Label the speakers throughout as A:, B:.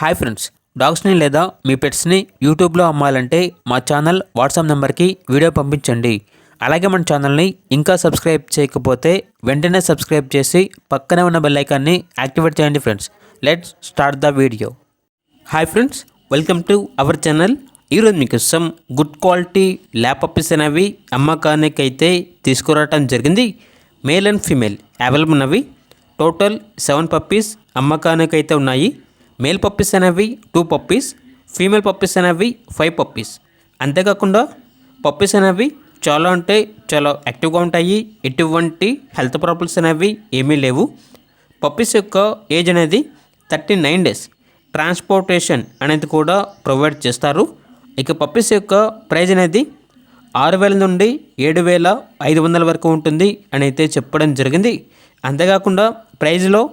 A: Hi friends, డాగ్స్ని లేదా మీ పెట్స్ని యూట్యూబ్లో అమ్మాలంటే మా ఛానల్ వాట్సాప్ నెంబర్కి వీడియో పంపించండి. అలాగే మన ఛానల్ని ఇంకా సబ్స్క్రైబ్ చేయకపోతే వెంటనే సబ్స్క్రైబ్ చేసి పక్కనే ఉన్న బెల్ ఐకాన్ని యాక్టివేట్ చేయండి friends. Let's start the video. Hi friends, welcome to our channel. ఈరోజు మీకు some good quality lab puppies అనేవి అమ్మకానికి అయితే తీసుకురావటం జరిగింది. మేల్ అండ్ ఫీమేల్ అవైలబుల్ ఉన్నవి. టోటల్ 7 పప్పీస్ అమ్మకానికి అయితే ఉన్నాయి. మేల్ పప్పీస్ అనేవి 2 పప్పీస్, ఫీమేల్ పప్పీస్ అనేవి 5 పప్పీస్. అంతేకాకుండా పప్పీస్ అనేవి చాలా అంటే చాలా యాక్టివ్గా ఉంటాయి. ఎటువంటి హెల్త్ ప్రాబ్లమ్స్ అనేవి ఏమీ లేవు. పప్పీస్ యొక్క ఏజ్ అనేది 39 డేస్. ట్రాన్స్పోర్టేషన్ అనేది కూడా ప్రొవైడ్ చేస్తారు. ఇక పప్పీస్ యొక్క ప్రైజ్ అనేది 6,000 నుండి 7,500 వరకు ఉంటుంది అని అయితే చెప్పడం జరిగింది. అంతేకాకుండా ప్రైజ్లో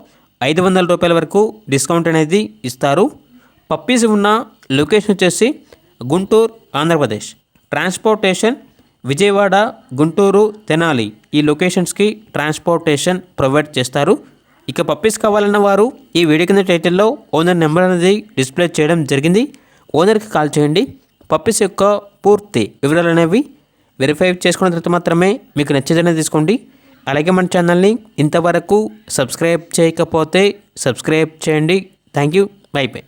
A: 500 రూపాయల వరకు డిస్కౌంట్ అనేది ఇస్తారు. పప్పీస్ ఉన్న లొకేషన్ వచ్చేసి గుంటూరు, ఆంధ్రప్రదేశ్. ట్రాన్స్పోర్టేషన్ విజయవాడ, గుంటూరు, తెనాలి ఈ లొకేషన్స్కి ట్రాన్స్పోర్టేషన్ ప్రొవైడ్ చేస్తారు. ఇక పప్పీస్ కావాలన్న వారు ఈ వీడియో కింద టైటిల్లో ఓనర్ నెంబర్ అనేది డిస్ప్లే చేయడం జరిగింది. ఓనర్కి కాల్ చేయండి. పప్పీస్ యొక్క పూర్తి వివరాలు అనేవి వెరిఫై చేసుకున్న తర్వాత మాత్రమే మీకు నచ్చేదనే తీసుకోండి. అలాగే మన ఛానల్ని ఇంతవరకు సబ్స్క్రైబ్ చేయకపోతే సబ్స్క్రైబ్ చేయండి. Thank you. By by.